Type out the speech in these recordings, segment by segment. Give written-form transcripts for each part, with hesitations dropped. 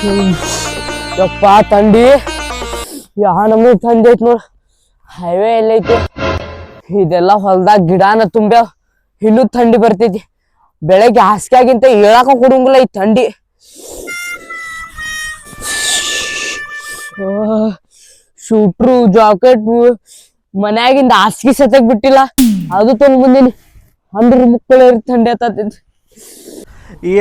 ಯಪ್ಪ ಥಂಡಿ ಯಾ ನಮೂನಿ ಥಂಡಿ ಐತಿ ನೋಡ್. ಹೈವೇ ಎಲ್ಲೈತಿ, ಇದೆಲ್ಲ ಹೊಲ್ದಾಗ ಗಿಡನ ತುಂಬ್ಯಾವ, ಇನ್ನೂ ಥಂಡಿ ಬರ್ತೈತಿ. ಬೆಳಗ್ಗೆ ಹಾಸಿಗೆಗಿಂತ ಹೇಳಾಕ ಕೊಡಂಗಿಲ್ಲ ಈ ಥಂಡಿ. ಶೂಟ್ರು ಜಾಕೆಟ್ ಮನ್ಯಾಗಿಂದ ಹಾಸಿಗೆ ಸತ್ಯಾಗ ಬಿಟ್ಟಿಲ್ಲ, ಅದು ತಂದು ಬಂದೀನಿ. ಅಂದ್ರ ಮುಕ್ಕಳ ಥಂಡಿ ಆತೈತಿ.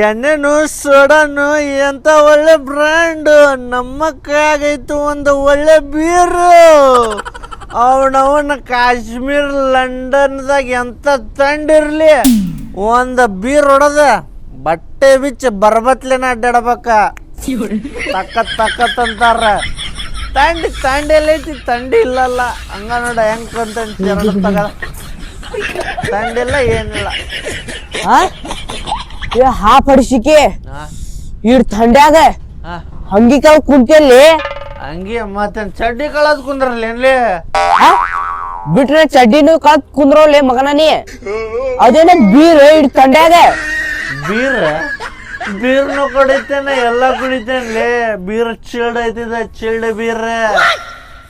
ಎಣ್ಣೆನು ಸೋಡನು ಎಂತ ಒಳ್ಳೆ ಬ್ರ್ಯಾಂಡ್. ನಮ್ಮ ಕೈಯಾಗೈತು ಒಂದು ಒಳ್ಳೆ ಬೀರು. ಅವನವನ ಕಾಶ್ಮೀರ್ ಲಂಡನ್ದಾಗ ಎಂತ ತಂಡಿರ್ಲಿ ಒಂದು ಬೀರ್ ಹೊಡದ ಬಟ್ಟೆ ಬಿಚ್ಚ ಬರ್ಬತ್ಲೆನ ಅಡ್ಡಾಡ್ಬೇಕ. ತಕ್ಕತ್ ಅಂತಾರ. ತಂಡಿ ಎಲ್ಲೈತಿ, ತಂಡಿ ಇಲ್ಲಲ್ಲ. ಹಂಗ ನೋಡ ಹೆಂಗ್ ಅಂತ ತಂಡಿಲ್ಲ ಏನಿಲ್ಲ. ಹಾ ಪಡಿಸಿಕೆ ಇಡ್ ಥಂಡ್ಯಾಗ ಹಂಗಿ ಕಾಲ ಕುಂತಲ್ಲಿ ಹಂಗಿ ಮತ್ತೆ ಚಡ್ಡಿ ಕಳದ್ ಕುಂದ್ರಲ್ಲ ಏನ್ಲಿ ಬಿಟ್ರೆ ಚಡ್ಡಿನೂ ಕಳದ್ ಕುಂದ್ರವ್ಲೆ ಮಗನ ನೀ. ಅದೇನ ಬೀರ್ ಇಡ್ ಥಂಡ್ಯಾಗ ಬೀರ್ನು ಕುಡಿತೇನೆ, ಎಲ್ಲ ಕುಡಿತೇನ್ಲಿ. ಬೀರ್ ಚಿಲ್ಡ್ ಐತಿದ, ಚಿಲ್ಡ್ ಬೀರ್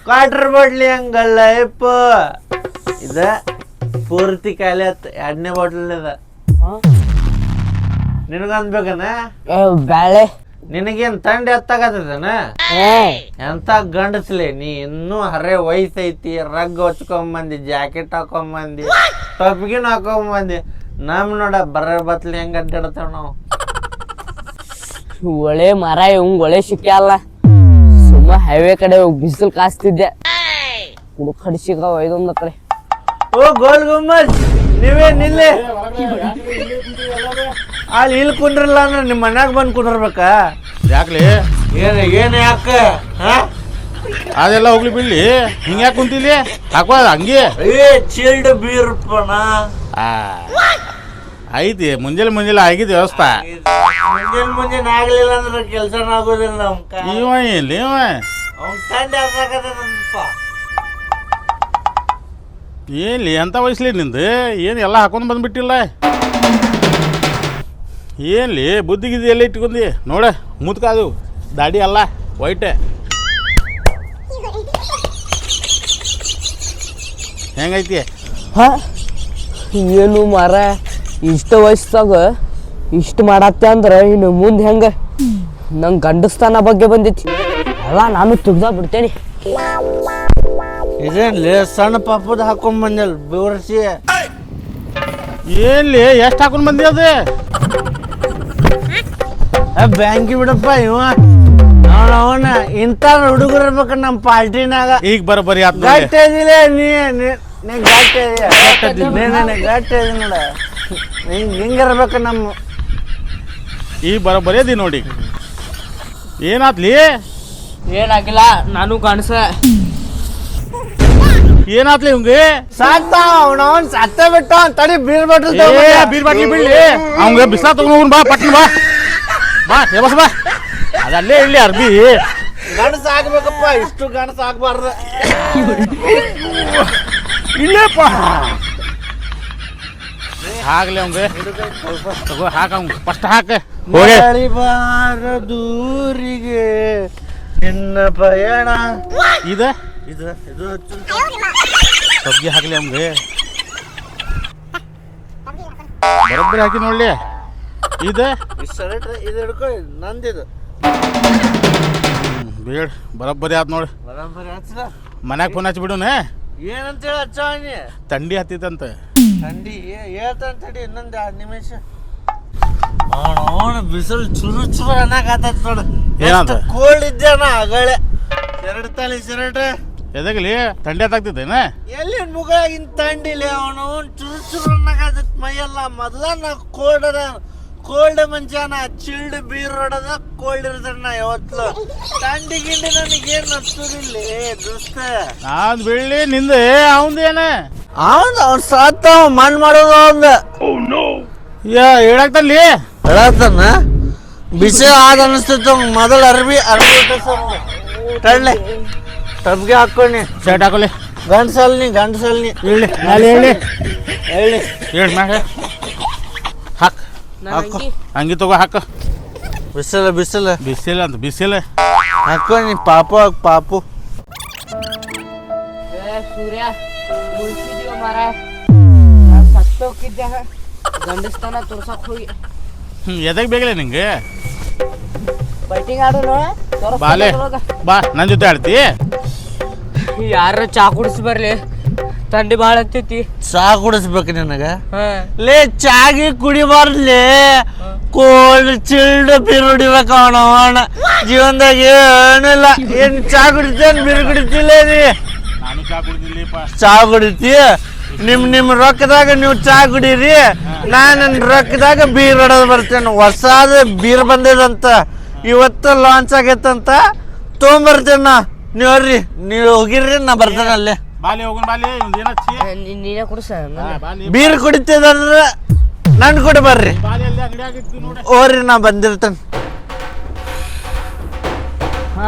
ಕ್ವಾರ್ಟರ್ ಬಾಟ್ಲಿ ಹಂಗಲ್ಲ ಯಪ್ಪ. ಇದ ಪೂರ್ತಿ ಖಾಲಿ ಆತ್. 2ನೇ ಬಾಟ್ಲ್ ಇದ. ನಿನಗನ್ಬೇಕನ ಬ್ಯಾಳೆ ನಿನಗೇನ್ ತಂಡಿ ಹತ್ತಾಗತ್ತದನ? ಎಂತ ಗಂಡಸ್ಲಿ ನೀ, ಇನ್ನೂ ಹರೇ ವಯಸ್ಸೈತಿ. Rug ಹೊಚ್ಕೊಂಬಂದಿ, jacket ಹಾಕೊಂಬಂದಿ, ಟೊಪ್ಗಿನ ಹಾಕೊಂಬಂದಿ. ನಮ್ ನೋಡ ಬರ ಬತ್ಲಿ ಹೆಂಗ ಅಡ್ಡಾಡ್ತೇವ್ ನಾವು. ಒಳ್ಳೆ ಮರ ಇವಂಗ್ ಒಳ್ಳೆ ಸಿಕ್ಕಲ್ಲ. ಸುಮ್ಮ ಹೈವೇ ಕಡೆ ಹೋಗಿ ಬಿಸಿಲು ಕಾಸ್ತಿದ್ದೆ, ಕಡಿಸಿಕ ಒಯ್ದೊಂದ ಕಡೆ. ಓ ಗೋಲ್ ಗುಮ್ಮಜ್, ನೀವೇ ನಿಲ್ಲಿ. ಅಲ್ಲಿ ಇಲ್ಲಿ ಕುಂದ್ರಲ್ಲ ಅಂದ್ರೆ ನಿಮ್ಮ ಮನ್ಯಾಗ ಬಂದು ಕುಂದ್ರಬೇಕ. ಯಾಕ್ಲಿ ಏನ್ ಯಾಕ ಅದೆಲ್ಲ ಹೋಗ್ಲಿ ಬಿಡ್ಲಿ, ಹಿಂಗ ಯಾಕೆ ಕುಂತಿಲಿ? ಹಾಕೋ ಹಂಗೆ ಚಿಲ್ಡ್ ಬೀರ್ಪಣ ಐತಿ. ಮುಂಜಾನೆ ಆಗಿದೆ ವ್ಯವಸ್ಥೆ. ಮುಂಜಾನೆ ಆಗ್ಲಿಲ್ಲ ಅಂದ್ರೆ ಕೆಲ್ಸನ ಆಗೋದಿಲ್ಲ. ಇವ ಏನ್ಲಿ ಇವ ತಂಡಿ ಹಾಕಪ್ಪ. ಏನ್ಲಿ ಎಂತ ವಯಸ್ಲಿ ನಿಂದು? ಏನು ಎಲ್ಲ ಹಾಕೊಂಡು ಬಂದ್ಬಿಟ್ಟಿಲ್ಲ. ಏನ್ಲಿ ಬುದ್ಧಿಗಿದ್ದು ಎಲ್ಲ ಇಟ್ಕೊಂಡಿ ನೋಡ. ಮುದ್ಕಾದು ದಾಡಿ ಅಲ್ಲ ವೈಟೆ ಹೆಂಗೈತಿ? ಏನು ಮರ ಇಷ್ಟ ವಯಸ್ಸಾಗ ಇಷ್ಟು ಮಾಡತ್ತೆ ಅಂದ್ರ ಇನ್ನು ಮುಂದೆ ಹೆಂಗ? ನಂಗೆ ಗಂಡಸ್ತಾನ ಬಗ್ಗೆ ಬಂದಿತ್ತು ಅಲ್ಲ, ನಾನು ತುಗ್ದ ಬಿಡ್ತೇನೆ. ಇದೇನ್ಲಿ ಸಣ್ಣ ಪಾಪದ ಹಾಕೊಂಡ್ ಬಂದಿಲ್ಲ ಬೆವರ್ಸಿ? ಏನ್ಲಿ ಎಷ್ಟು ಹಾಕೊಂಡು ಬಂದಿ? ಅದು ಬ್ಯಾಂಕಿ ಬಿಡಪ್ಪ. ಇವ ಅವನ ಇಂಥ ಹುಡುಗರು ಇರ್ಬೇಕ ನಮ್ಮ ಪಾರ್ಟಿನಾಗ. ಈಗ ಬರೋಬ್ಬರಿ ಆತ್. ಗಟ್ಟಿ ಇದಿಲ್ಲ ನೀ ಗಟ್ಟಿ ಗಟ್ಟಿ ನೋಡ. ಹಿಂಗಿರ್ಬೇಕ ನಮ್ಮ. ಈಗ ಬರೋಬ್ಬರಿ ಅದಿ ನೋಡಿ. ಏನಾತ್ಲಿ? ಏನಾಗಿಲ್ಲ, ನಾನು ಕಾಣಿಸ. ಏನಾತ್ಲಿ ಇವಂಗೆ? ಸಾಕ್ತಾವ ಅವನವನ್ ಸತ್ತ ಬಿಟ್ಟ ತಡಿ. ಬೀರ್ ಬಾಟಲ್ ಬೀರ್ ಬಾಟ್ಲಿ ಬಿಡ್ಲಿ ಅವಂಗ. ಬಿಸ್ಲಾ ತಗೊಂಡ್ ಬಾ, ಪಟ್ನ ಬಾ ಬಾ ಬಸ್ ಬಾ. ಅದಲ್ಲೇ ಇಲ್ಲಿ ಅರ್ಬಿ ಗಣಸ ಆಗ್ಬೇಕಪ್ಪ, ಇಷ್ಟು ಗಣಸ ಆಗ್ಬಾರ್ದು. ಇಲ್ಲೇಪ್ಪ ಆಗ್ಲಿ ಅವಂಗ. ತಗೋ ಹಾಕ, ಅವಂಗ ಫಸ್ಟ್ ಹಾಕ. ಬಾರ ದೂರಿಗೆ ನಿನ್ನ ಪಯಣ. ಇದು ಇದು ಇದು ಸಬ್ಜಿ ಹಾಕ್ಲಿ ಅವಂಗ. ಬರೋಬ್ಬರಿ ಹಾಕಿ ನೋಡ್ಲಿ. ಇದು ಇದು ಹಿಡ್ಕೊ, ನಂದಿದು ಬೇಡ. ಬರೋಬ್ಬರಿ ಆತ್ ನೋಡಿ. ಬರೋಬ್ಬರಿ ಹಚ್ಚಲ. ಮನ್ಯಾಗ ಫೋನ್ ಹಚ್ಚಿಬಿಡುನ. ಏನಂತೇಳಿ ಹಚ್ಚವನಿ? ಥಂಡಿ ಹತ್ತಿತ್ತಂತ. ಥಂಡಿ ಹೇಳ್ತಾನ ತಡಿ ಇನ್ನೊಂದು 2 ನಿಮಿಷ. ಅವನು ಬಿಸಿಲು ಚುರು ಚುರು ಅನ್ನಕತ್ತೈತಿ ನೋಡು. ಏನಂತ ಕೋಲ್ಡ್ ಇದ್ದೇನ ಅಗಳೆ ಶರಡ್ತಾಳಿ ಶರಡ್ ಎದಾಗಲಿ ಥಂಡಿ ಹತ್ತಾಗ್ತಿದ್ದೇನ? ಎಲ್ಲಿ ಮುಗಿನ ಥಂಡಿಲಿ ಅವನು ಚುರು ಚುರು ಅನ್ನಕತ್ತೈತಿ ಮೈಯೆಲ್ಲ. ಮೊದಲ ನಾ ಕೋಲ್ಡ್ ಮಂಚಾನ ಚಿಲ್ಡ್ ಬೀರ್ ಹೊಡದ ಕೋಲ್ಡ್ ಇರ್ತಾನ ಯಾವತ್ಲು. ಥಂಡಿ ಗಿಂಡಿ ನನಗೇನು ಹತ್ತದಿಲ್ಲ ದೋಸ್ತ. ನಾನ್ ಬೆಳ್ಳಿ ನಿಂದೆ ಅವಂದೇನ? ಅವ್ನು ಸತ್ತ ಮಣ್ ಮಾಡೋದು ಅವಂದ. ಹೇಳಾಕ್ತಲ್ಲಿ ಹೇಳತ್ತಾನ. ಬಿಸಿ ಆದ ಅನಿಸ್ತಿತ್ತು ಮೊದಲು. ಅರ್ಬಿ ತಳ್ಳೆ ಟಬ್ಗೆ ಹಾಕೊಳ್ಳಿ, ಶರ್ಟ್ ಹಾಕೊಳ್ಳಿ. ಗಂಡಸಲ್ನಿ ಹೇಳಿ ಹೇಳಿ ಹೇಳಿ ಹೇಳಿ ಮ್ಯಾಗ ಹಾಕ್. ಹಾಕು ಅಂಗಿ ತಗೋ ಹಾಕ. ಬಿಸಿಲು ಬಿಸಿಲು ಬಿಸಿಲು ಅಂತ ಬಿಸಿಲು ಹಾಕೋ ನೀ ಪಾಪು ಪಾಪು. ಸೂರ್ಯ ಉಳ್ಸಿದೀವ ಮರ ಸತ್ತೋಗಿದ್ದೆ ಗಂಡಸ್ತಾನ ತೋರ್ಸಕ್ ಹೋಗಿ. ಎದಕ್ ಬೇಕಲ್ಲ ನಿಂಗೆ? ಫೈಟಿಂಗ್ ಆಡೋನು ಬಾಲೆ ಬಾ ನನ್ನ ಜೊತೆ ಆಡ್ತಿ. ಯಾರ ಚಾ ಕುಡಿಸಿ ಬರ್ಲಿ, ಥಂಡಿ ಭಾಳ ಹತ್ತೈತಿ. ಚಾ ಕುಡಿಸ್ಬೇಕು ನಿನಗ? ಹಾ ಲೇ ಚಾಗಿ ಕುಡಿಬಾರ್ಲಿ, ಕೋಲ್ಡ್ ಚಿಲ್ಡ್ ಬೀರ್ ಹೊಡಿಬೇಕು ಅವನ ಜೀವನದಾಗ ಏನಿಲ್ಲ. ಏನ್ ಚಾ ಕುಡಿತೇನ್ ಬೀರ್ ಕುಡಿತಿಲ್ಲ ನೀ? ನಾನು ಚಾ ಕುಡಿದಿಲ್ಲಪ್ಪ. ಚಾ ಕುಡಿತಿ? ನಿಮ್ ರೊಕ್ಕದಾಗ ನೀವು ಚಾ ಕುಡೀರಿ, ನನ್ನ ರೊಕ್ಕದಾಗ ಬೀರ್ ಹೊಡೋದು ಬರ್ತೇನೆ. ಹೊಸಾದ ಬೀರ್ ಬಂದಿದಂತ, ಇವತ್ತು ಲಾಂಚ್ ಆಗೈತಂತ ತೊಗೊಂಬರ್ತೇನೆ ನಾ. ನೀವ್ರಿ ನೀವು ಹೋಗಿರ್ರಿ, ನಾ ಬರ್ತೇನೆ ಅಲ್ಲೇ. ಬಾಲಿ ಹೋಗೋಣ ಬಾಲಿ. ಏನಚ್ಚಿ ನೀನೇ ಕುಡಿಸ. ಬಾಲಿ ಬೀರ್ ಕುಡಿತಿದಂದ್ರೆ ನನ್ ಕೊಡಿ ಬರ್ರಿ. ಬಾಲಿ ಅಲ್ಲಿ ಅಂಗಡಿ ಆಗಿತ್ತು ನೋಡಿ. ಓರಿ ನಾ ಬಂದಿರ್ತೇನೆ.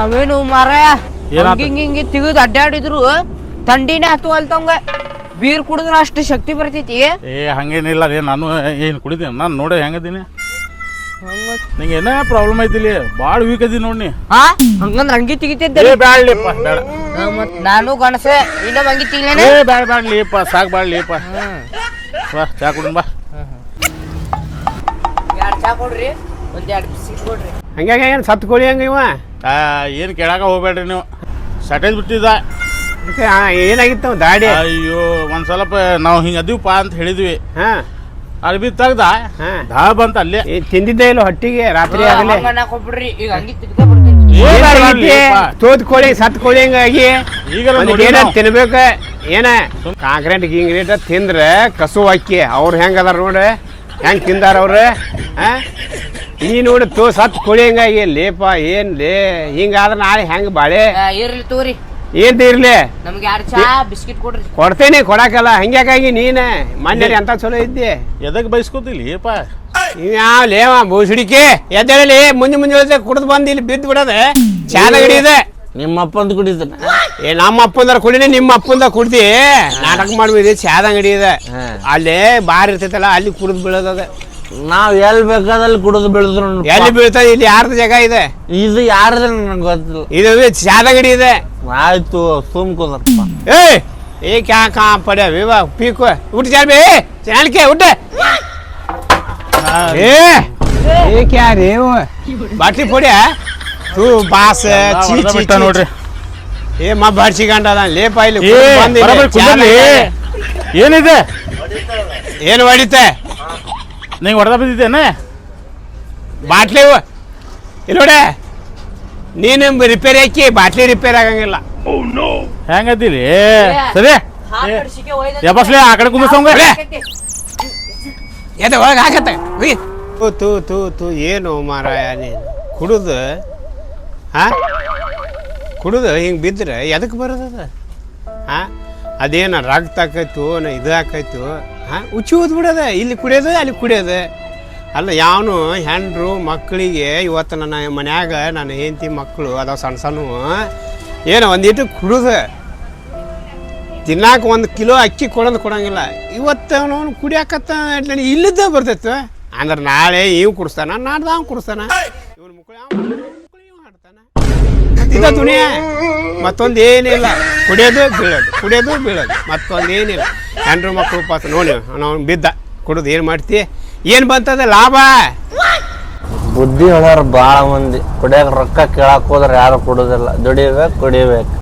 ಅವೇನು ಮಾರಾಯ ಏನಾತು? ಹಿಂಗಿ ತೆಗೆದು ಅಡ್ಡಾಡಿದ್ರು ಥಂಡಿನೇ ಹತ್ತು ಅಲ್ತಂಗ. ಬೀರ್ ಕುಡಿದ್ರೆ ಅಷ್ಟು ಶಕ್ತಿ ಬರ್ತೈತಿ. ಏ ಹಂಗೇನಿಲ್ಲ ರೀ, ನಾನು ಏನು ಕುಡಿತೀನಿ. ನಾನು ನೋಡಿ ಹೆಂಗದೀನಿ, ನಿಂಗೆ ಏನೇ ಪ್ರಾಬ್ಲಮ್ ಐತಿಲಿ, ಭಾಳ ವೀಕ್ ಅದೀನಿ ನೋಡಿ. ಹಾ ಹಂಗಂದ್ರ ಅಂಗಿ ತೆಗಿತಿದ್ದೆ. ಏ ಬ್ಯಾಡ್ಲಿಪ್ಪ ಬೇಡ. ನಾನು ಗಣಸೆ ಇನ್ನೊಬ್ಬ ಅಂಗಿ ತೆಗಿಲೇನೆ. ಏ ಬ್ಯಾಡ್ಲಿಪ್ಪ, ಸಾಕು ಬ್ಯಾಡ್ಲಿಪ್ಪ. ಬಾ ಚಾ ಕುಡಿನ್ ಬಾ. 2 ಚಾ ಕೊಡ್ರಿ, ಒಂದ್ 2 ಬಿಸ್ಕಿಟ್ ಕೊಡ್ರಿ. ಹಂಗಾಗಿ ಏನು ಸತ್ಕೊಳ್ಳಿ ಹಂಗ ಇವ ಏನು ಕೇಳಾಕ ಹೋಗ್ಬೇಡ್ರಿ ನೀವು. ಸಟೇಜ್ ಬಿಟ್ಟಿದ್ದ. ಅದಕ್ಕೆ ಏನಾಗಿತ್ತು ಅವ ದಾಡಿ? ಅಯ್ಯೋ ಒಂದ್ ಸ್ವಲ್ಪ ನಾವು ಹಿಂಗೆ ಅದೀವಪ್ಪ ಅಂತ ಹೇಳಿದ್ವಿ. ಹಾ ಅರ್ಬಿ ತೆಗ್ದ ಹಾ ಧಾ ಬಂತ ಅಲ್ಲೇ. ತಿಂದಿದ್ದೆ ಇಲ್ಲ ಹೊಟ್ಟಿಗೆ ರಾತ್ರಿ ಆಗಲೇ ಕೊಟ್ಬಿಡ್ರಿ, ಈಗ ಅಂಗಿ ತೆಗ್ದ್ಬಿಡ್ತೀನಿ. ತೋದ್ ಕೋಳಿ ಸತ್ ಕೋಳಿ ಹಂಗಾಗಿ ಈಗೆಲ್ಲ ಒಂದ್ ನೋಡಿ ಏನ ನಾವು. ತಿನ್ಬೇಕ ಏನ ಕಾಂಕ್ರೀಟ್ ಗಿಂಗ್ರೀಟ್ ತಿಂದ್ರೆ ಕಸು ಅಕ್ಕಿ ಅವ್ರು ಹೆಂಗ್ ಅದಾರ ನೋಡ್ರಿ, ಹೆಂಗ್ ತಿಂದಾರ ಅವ್ರು. ನೀ ನೋಡಿ ಸತ್ ಕೋಳಿ ಹಂಗಾಗಿ ಲೇಪ ಏನ್ ಲೇ ಹಿಂಗಾದ್ರೆ ನಾಳೆ ಹೆಂಗ್ ಬಾಳೆ ಇರ್ಲಿ ತೋರಿ, ಏನ್ ಇರ್ಲಿ ನಮ್ಗೆ 2 ಚಾ ಬಿಸ್ಕಿಟ್ ಕೊಡ್ರಿ. ಕೊಡ್ತೇನೆ ಕೊಡಕಲ್ಲ ಹಂಗ್ಯಾಕಾಗಿ ನೀನ ಮೊನ್ನೆ ಅಂತ ಚಲೋ ಇದ್ದೆ. ಎದಕ್ ಬೈಸ್ಕೊತಿಲಿ ಏಪ? ಯಾವ ಲೇವ ಬೋಸಡಿಕೆ ಎದ್ದೇಳಲಿ, ಮುಂಜೆ ಕುಡಿದು ಬಂದು ಇಲ್ಲಿ ಬಿದ್ದು ಬಿಡೋದೆ. ಚಾದ ಗಡಿ ಇದೆ ನಿಮ್ಮ ಅಪ್ಪಂದು ಕುಡಿತಾನ? ಏ ನಮ್ಮ ಅಪ್ಪಂದಾರ ಕುಡಿನಿ, ನಿಮ್ಮ ಅಪ್ಪಂದ ಕುಡ್ದಿ ನಾಟಕ ಮಾಡ್ಬಿಡಿ. ಚಾದ ಅಂಗಡಿ ಇದೆ ಅಲ್ಲೇ ಬಾರ್ ಇರ್ತೈತಲ್ಲ, ಅಲ್ಲಿ ಕುಡಿದು ಬೀಳೋದ. ನಾವ್ ಎಲ್ಲಿ ಬೇಕಾದಲ್ಲಿ ಕುಡಿದು ಬೆಳೆದ್ರು. ಎಲ್ಲಿ ಬೀಳ್ತದೆ? ಇಲ್ಲಿ ಯಾರ್ದ ಜಾಗ ಇದೆ? ಇದು ಯಾರ್ದ ನಂಗೆ ಗೊತ್ತಿಲ್ಲ. ಇದು ಚಾದ ಅಂಗಡಿ ಇದೆ. ಆಯ್ತು ಸುಮ್ ಕುಂದ್ರಪ್ಪ. ಏ ಕ್ಯಾ ಕಾ ಪಡ್ಯ ವಿವಾ ಪೀಕು ಉठ ಜಾರ್ ಬೇ ಚಾಣಕೆ ಉठ. ಏ ಕ್ಯಾ ರೇ वो ಬಾಟ್ಲಿ ಪಡ್ಯ ತೂ ಬಾಸ್ ಚೀ ಚೀ ನೋಡ್ರಿ. ಏ ಮಾ ಬಾಡ್ಸಿ ಗಂಡ ಅದ ಲೇಪ ಇಲ್ಲಿ ಏನಿದೆ? ಏನು ಹೊಡಿತೆ? ನಿಂಗೆ ಹೊಡೆದ ಬಿದ್ದಿದ್ದೇನೆ ಬಾಟ್ಲಿ ಇಲ್ಲಿ ನೋಡೆ, ನೀನು ರಿಪೇರಿ ಹಾಕಿ ಬಾಟ್ಲಿ ರಿಪೇರಿ ಆಗಂಗಿಲ್ಲ. ಹೆಂಗದಿಲಿ? ಸರಿ ಯಬಸ್ಲೆ ಆ ಕಡೆ ಕುಂದಿಸಂಗ. ಎದೆ ಒಳಗೆ ಹಾಕತ್ತೆ. ತೂ ತೂ ತೂ ಏನು ಮಾರಾಯ ನೀನು ಕುಡುದು ಕುಡುದು ಹಿಂಗೆ ಬಿದ್ದರೆ ಎದಕ್ಕೆ ಬರೋದದ? ಅದೇನು ರಕ್ತ ಆಕೈತು ಇದು ಆಕೈತು ಉಚ್ಚಿ ಓದ್ ಬಿಡೋದ. ಇಲ್ಲಿ ಕುಡಿಯೋದು ಅಲ್ಲಿ ಕುಡಿಯೋದು ಅಲ್ಲ. ಯಾವನು ಹೆಂಡ್ರು ಮಕ್ಕಳಿಗೆ ಇವತ್ತು ನನ್ನ ಮನ್ಯಾಗ ನನ್ನ ಹೆಂಡತಿ ಮಕ್ಕಳು ಅದಾವ ಸಣ್ಣ ಸಣ್ಣ, ಏನು ಒಂದಿಟ್ಟು ಕುಡಿದು ತಿನ್ನಾಕ 1 ಕಿಲೋ ಅಕ್ಕಿ ಕೊಡಂಗಿಲ್ಲ. ಇವತ್ತು ಅವನು ಕುಡಿಯಾಕತ್ತ ಇಲ್ಲದ ಬರ್ತೈತೆ ಅಂದ್ರೆ ನಾಳೆ ಇವ್ ಕುಡಿಸ್ತಾನ, ನಾಡ್ದು ಅವ್ನು ಕುಡಿಸ್ತಾನ, ಇವನು ಇದ ದುನಿಯಾ. ಮತ್ತೊಂದು ಏನಿಲ್ಲ, ಕುಡಿಯೋದು ಬೀಳೋದು ಮತ್ತೊಂದು ಏನಿಲ್ಲ. ಹೆಂಡ್ರು ಮಕ್ಕಳು ಪಾಸ ನೋಡಿ ನಾವು ಬಿದ್ದ ಕುಡಿದು ಏನು ಮಾಡ್ತಿ? ಏನು ಬಂತದ ಲಾಭ? ಬುದ್ಧಿ ಹೇಳೋರು ಭಾಳ ಮಂದಿ. ಕುಡಿಯಾಕ ರೊಕ್ಕ ಕೇಳಕ್ ಹೋದ್ರೆ ಯಾರು ಕುಡುದಿಲ್ಲ. ಕುಡಿಬೇಕು.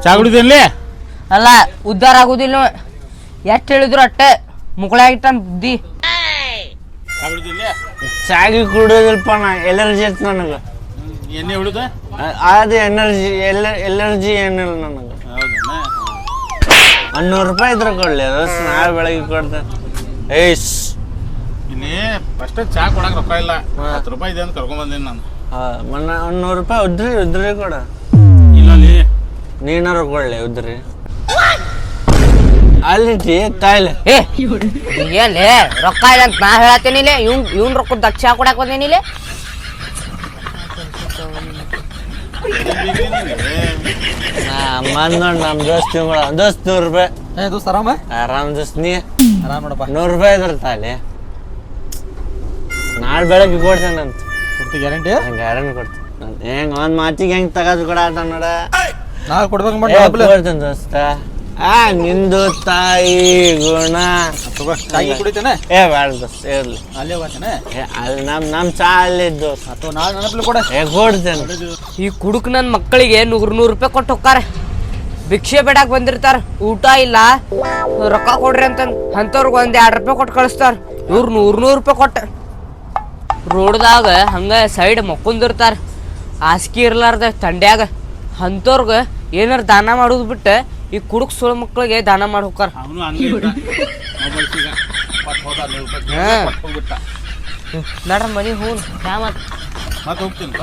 ಚಾ ಕುಡಿದೇನ್ಲಿ? ಅಲ್ಲ ಉದ್ಧಾರ ಆಗುದಿಲ್ಲ. ಎಷ್ಟು ಹೇಳಿದ್ರು ಅಟ್ಟೆ ಮುಕ್ಕಳಾಗಿಟ್ಟಾನ ಬುದ್ಧಿ. ಚಾಗಿ ಕುಡಿಯೋದಿಲ್ಪ ನಾ. ಎಲರ್ಜಿ ಐತಿ ನನಗೆ. ಎಣ್ಣೆ ಹೊಡಿದ? ಅದು ಎಲರ್ಜಿ ಏನಿಲ್ಲ ನನಗೆ. 100 ರೂಪಾಯಿ ಇದ್ರೆ ಕೊಡ್ಲಿ, ರಸ್ ನಾಳೆ ಬೆಳಗ್ಗೆ ಕೊಡ್ತೇನೆ. ಇಲ್ಲಿ ಫಸ್ಟ್ ಚಾ ಕೊಡಕ್ ರೊಕ್ಕ ಇಲ್ಲ. 10 ರೂಪಾಯಿ ಇದೆ ಅಂತ ಕರ್ಕೊಂಡ್ ಬಂದೇನಿ ನಾನು. ಮೊನ್ನೆ 100 ರೂಪಾಯಿ ಉದ್ರಿ ಕೊಡ. ಇಲ್ಲ ನೀನಾರು ಕೊಡ್ಲಿ ಉದ್ರಿ. ಅಲ್ಲಿ ಕಾಯಿಲೆ ಏನ್ಲೇ ರೊಕ್ಕ ಇಲ್ಲ ಅಂತ ನಾ ಹೇಳತ್ತೇನಿಲ್ಲ. ಇವ್ನ ರೊಕ್ಕದ ದಕ್ಷ ಕೊಡಕ್ ಬಂದೇನಿಲ್ಲ. ಬಂದ್ ನಮ್ ದೋಸ್ತ್ ದೋಸ್ತ್ 100 ರೂಪಾಯಿ. ಆರಾಮ್ ದೋಸ್ತ್ ನೀ ಆರಾಮ್ ನೋಡಪ್ಪ. 100 ರೂಪಾಯಿ ಇದ್ರ ತಾಲಿ ನಾಳೆ ಬೆಳಗ್ಗೆ ಕೊಡ್ತೇನಂತ. ಕೊಡ್ತಿ ಗ್ಯಾರಂಟಿ? ಗ್ಯಾರಂಟಿ ಕೊಡ್ತೀನಿ. ಹೆಂಗ್ ಒಂದ್ ಮಾತಿಗೆ ಹೆಂಗ್ ತಗೋದು ಕೂಡ ಆತ ನೋಡ. ನಾಳೆ ಕೊಡ್ಬೇಕು ಕೊಡ್ತೀನಿ ದೋಸ್ತ. ನಿಂದು ತಾಯಿ ಗುಣ. ಚಾಗಿ ಕುಡಿತೇನೆ? ಬೇಡ ದೋಸ್ತ ಇರ್ಲಿ. ಅಲ್ಲೇ ಹೋಗ್ತೇನೆ? ಅಲ್ಲಿ ನಮ್ ಚಾ ಅಲ್ಲಿದ್ದು. ಅಥವಾ ನಾಳೆ ನೆನಪಲ್ಲಿ ಕೊಡ. ಕೊಡ್ತೇನೆ. ಈ ಕುಡುಕ್ ನನ್ನ ಮಕ್ಕಳಿಗೆ 100 ರೂಪಾಯಿ ಕೊಟ್ಟು ಹೋಗ್ತಾರೆ. ಭಿಕ್ಷೆ ಬೇಡಾಕ್ ಬಂದಿರ್ತಾರ, ಊಟ ಇಲ್ಲ ರೊಕ್ಕ ಕೊಡ್ರಿ ಅಂತ ಅಂಥವ್ರಿಗೆ 1-2 ರೂಪಾಯಿ ಕೊಟ್ಟು ಕಳಿಸ್ತಾರ. ಇವ್ರು 100 ರೂಪಾಯಿ ಕೊಟ್ಟು ರೋಡ್ದಾಗ ಹಂಗ ಸೈಡ್ ಮಕ್ಕೊಂದಿರ್ತಾರ, ಹಾಸಿಗೆ ಇರ್ಲಾರ್ದ ತಂಡ್ಯಾಗ. ಅಂಥವ್ರಿಗೆ ಏನಾರು ದಾನ ಮಾಡೋದು ಬಿಟ್ಟು ಈ ಕುಡುಕ್ ಸುಳ್ಳು ಮಕ್ಕಳಿಗೆ ದಾನ ಮಾಡಿ ಹೋಗ್ತಾರ. ಅವನು ಹಂಗೆ ನಡ್ರ ಮನಿ ಹ್ಞೂ ಮತ್ತೆ ಹೋಗ್ತೀನಿ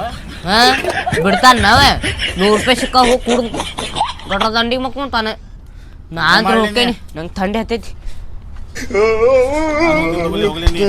ಬಿಡ್ತಾನ ನಾವೇ 100 ರೂಪಾಯಿ ಸಿಕ್ಕ ಹೋಗಿ ಕುಡ್ದು ದೊಡ್ಡ ದಂಡಿಗೆ ಮಕ್ಕೊಂತಾನೆ. ನಾನ್ ಹೋಗ್ತೇನೆ, ನಂಗೆ ಥಂಡಿ ಹತ್ತೈತಿ. ಹೋಗ್ಲಿ ನೀ